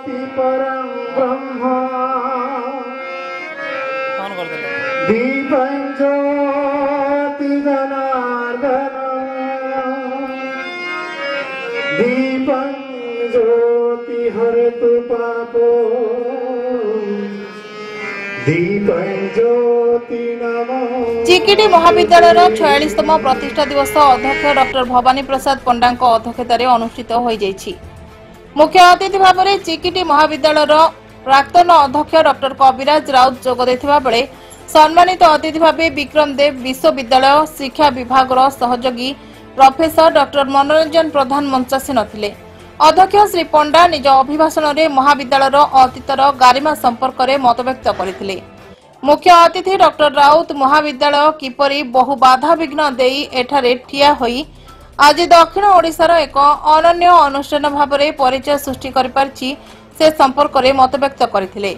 परं ब्रह्म दीपं ज्योति जनार्दन दीपं ज्योति हरतु पापो दीपं ज्योति नमः। चिकिटी महाविद्यालय 46तम प्रतिष्ठा दिवस अध्यक्ष डॉक्टर भवानी प्रसाद पंडा अध्यक्षतार अनुष्ठित हो जाइछि। मुख्य अतिथि भाव में चिकिटी महाविद्यालय प्राक्तन अध्यक्ष डॉक्टर कविराज राउत जोग देथिबा बेले सम्मानित अतिथि भाव विक्रम देव विश्वविद्यालय शिक्षा विभाग सहयोगी प्रोफेसर डॉक्टर मनोरंजन प्रधान मंचासीन थिले। अध्यक्ष श्री पंडा निज अभिभाषण में महाविद्यालय अतीतर गारिमा संपर्क में मतव्यक्त करथिले। मुख्य अतिथि डॉक्टर राउत महाविद्यालय किपरि बहु बाधा विघ्न देई एठारे ठिया होई आज दक्षिण ओडिशार एक अनन्य अनुष्ठान भाव में परिचय सृष्टि कर पारछि से संपर्क में मतव्यक्त करथिले।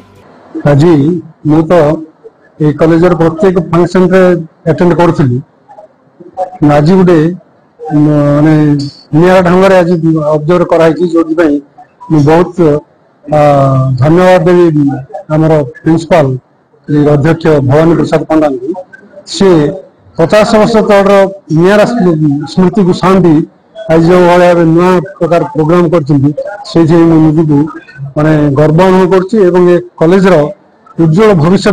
आज मु तो ए कॉलेजर प्रत्येक फंक्शन रे अटेंड करथली। आज गुडे माने निया ढंग रे आज ऑब्जर्व कराई छी जोति पई बहुत धन्यवाद देवी हमर प्रिंसिपल अध्यक्ष भवानी प्रसाद पंडा से 50 वर्ष तौर निरा स्मृति को शांति आज जो भाव नुआ प्रकार प्रोग्राम कर माने गर्व अनुभव कर कॉलेज उज्जवल भविष्य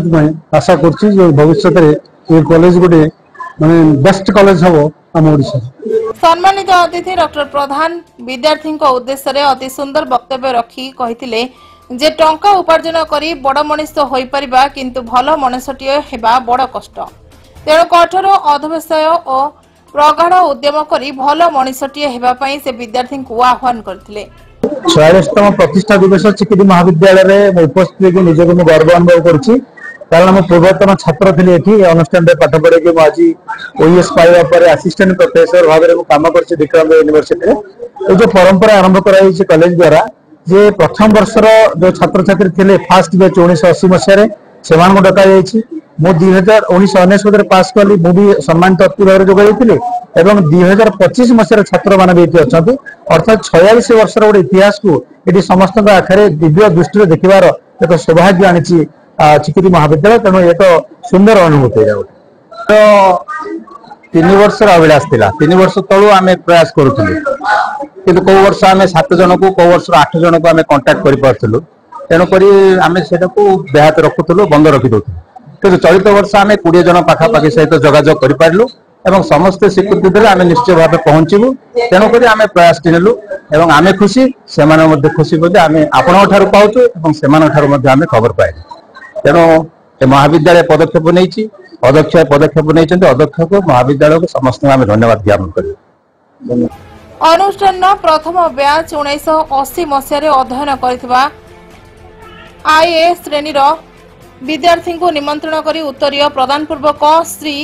आशा कर भविष्य में कॉलेज गोटे माने बेस्ट कॉलेज हम आम ओडिशा। सम्मानित अतिथि डॉक्टर प्रधान विद्यार्थी उद्देश्य अति सुंदर वक्तव्य रखी कहिथिले जे टंका उपार्जन करी बड़ मनीष होई परिबा किंतु भल मनीषटीए हेबा बड़ कष्ट। तेणु कठोर अध्यवसाय और प्रगाढ़ उद्यम करी भल मनीषटीए हेबा पई से विद्यार्थी को आह्वान करथिले। 46तम प्रतिष्ठा दिवस चिकिटी महाविद्यालय रे उपस्थित निजको मु गर्व अनुभव करुछि कारण मु पूर्वतन छात्र थिली एठी अनुष्ठान रे पाठ पढे कि आज ओएस पाइबा पर असिस्टेंट प्रोफेसर भाव में काम करछि विक्रम यूनिवर्सिटी रे। ए जो परंपरा आरंभ कराई छि कॉलेज द्वारा जे प्रथम वर्षर जो छात्र छात्री थिले फर्स्ट बैच 1980 मसिया रे सेमान को डका जायछि। मु 1999 रे पास कली मु भी सम्मानित अतिथि भाव जोग देथिले एवं 2025 मसिया रे छात्र माने भी अछंती अर्थात 46 वर्षर गोटे इतिहास को एटी समस्त आखिर दिव्य दृष्टि देखिबार एक सौभाग्य आनिछि चिकिटी महाविद्यालय। तेणु एक सुंदर अनुभूति तो 3 वर्षर अभिलाष थिला। 3 वर्ष तळु आमे प्रयास करूथुलु किंतु को वर्ष आमे 7 जन को वर्ष 8 जन को आमे कांटेक्ट करि पारथुलु। तेणु करी आमे सेटा को ब्याहत रखुथुलु बंद रखि दउथुलु किंतु चलित वर्ष आमे 20 जन पाखापाखि सहित जोगाजोग करि पारलु एवं समस्त स्वीकृति देले आमे निश्चय भाव पहुंचीबु। तेणु करी आमे प्रयास किनलु एवं आमे खुशी सेमाने मध्ये खुशी बोले आमे आपन ठारू पाउछु एवं सेमान ठारू मध्ये आमे खबर पाइलु। तेणु ए महाविद्यालय पदक्षेप नैछि अध्यक्ष पदक्षेप नैछन्ते अध्यक्ष को महाविद्यालय को समस्त आमे धन्यवाद ज्ञापन करियो। अनुष्ठान प्रथम बैच 1980 मसिया अध्ययन करथिबा आईए श्रेणी विद्यार्थी को निमंत्रण करी उत्तरीय प्रदान पूर्वक श्री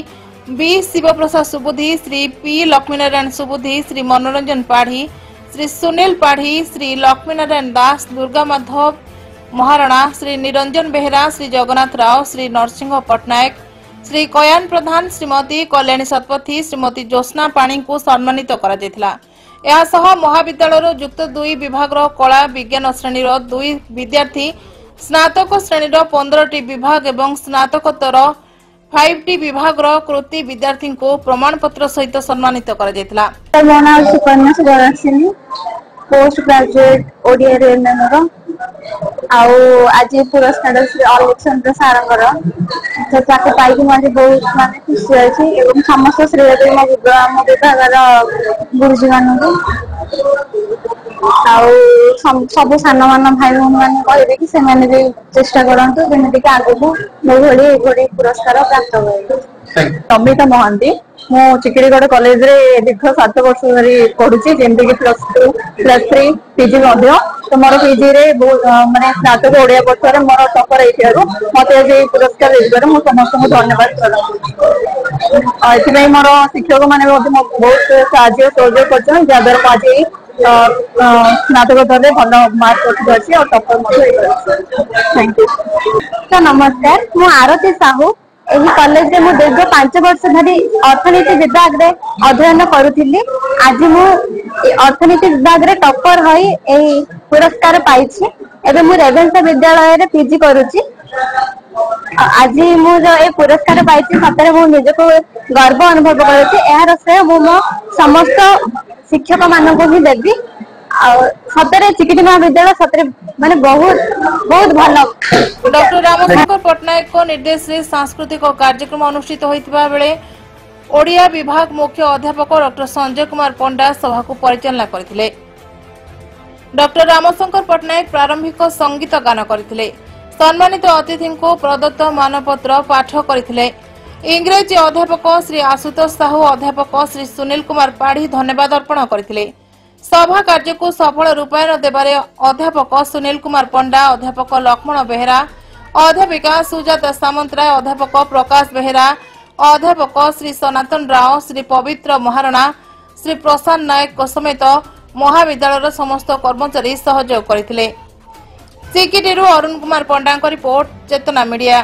बी शिवप्रसाद सुबुद्धि श्री पी लक्ष्मीनारायण सुबुद्धि श्री मनोरंजन पाढ़ी श्री सुनील पाढ़ी श्री लक्ष्मीनारायण दास दुर्गा माधव महाराणा श्री निरंजन बेहरा श्री जगन्नाथ राव श्री नरसिंह पट्टनायक श्री कयान प्रधान श्रीमती कल्याणी शतपथी श्रीमती ज्योत्ना पाणी को सम्मानित करा जायतिला। या सह महाविद्यालय युक्त 2 विभाग कला विज्ञान श्रेणी 2 विद्यार्थी स्नातक श्रेणी 15टी विभाग एवं स्नातकोत्तर 5टी विभाग कृति विद्यार्थी को प्रमाण पत्र सहित सम्मानित करा जायतिला। मो नाम सुकन्या सुगरसिनी पोस्ट ग्रेजुएट ओडिया रे एमएम आउ आज पुरस्कार श्री अलेक्सांद्र सारंगर तो ताके पाइक माने बहुत माने खुशी अछि एवं समस्त श्रेय मो विभाग गुरुजी मानू आउ सब सान मान भाई भौणी मैंने कहबे कि से माने भी चेष्टा करंतु जेमिति कि आगु मो भली पुरस्कार प्राप्त होय। अमिता महांती मो चिकिड़ीगढ़ कॉलेज रे दीर्घ 7 वर्ष धरी पढ़ुची जेमति कि +2 +3 पीजी मध्य तो मोर पीजी रे माने स्नातक ओडिया पक्षर मोर टॉपर एथियारो मते आज पुरस्कार देबार मो समस्त को धन्यवाद करला। एथि मोर शिक्षक माने बहुत साहाय्य सहयोग करछन जादर आज स्नातकोत्तर रे भल मार्क रखि और टॉपर मते थैंक यू। नमस्कार मु आरती साहू एही कॉलेज रे मु दीर्घ 5 वर्ष धरी अर्थनीति विभाग रे अध्ययन करूथिली। आज मु अर्थनीति विभाग रे टॉपर होई एही पुरस्कार पाइछि एबे मु रेवेन्सा विद्यालय रे पीजी करूची आज मु जो ए पुरस्कार पाइछि सतरे मु निजको गर्व अनुभव करूची एहार श्रेय मु मो समस्त शिक्षक माननको भी देबी सतरे चिकिटी महाविद्यालय सतरे माने बहुत बहुत भलो। डॉक्टर रामशंकर पटनायक को निर्देश रे सांस्कृतिक कार्यक्रम अनुष्ठित होइतिबा बेले ओडिया विभाग मुख्य अध्यापक डॉक्टर संजय कुमार पंडा सभा को परिचालना करथिले। डॉक्टर रामशंकर पटनायक प्रारंभिक संगीत गान करथिले। सम्मानित अतिथि को प्रदत्त मानपत्र पाठ करथिले। इंग्रेजी अध्यापक श्री आशुतोष साहू अध्यापक श्री सुनील कुमार पाढ़ी धन्यवाद अर्पण करथिले। सभा कार्य को सफल रूपायन देबारे अध्यापक सुनील कुमार पंडा अध्यापक लक्ष्मण बेहेरा अध्यापिका सुजाता सामंतराय अध्यापक प्रकाश बेहेरा अध्यापक श्री सनातन राव श्री पवित्र महाराणा श्री प्रशांत नायक समेत महाविद्यालय समस्त कर्मचारी सहयोग करथिले। सिकिटीरू अरुण कुमार पंडा रिपोर्ट चेतना मीडिया।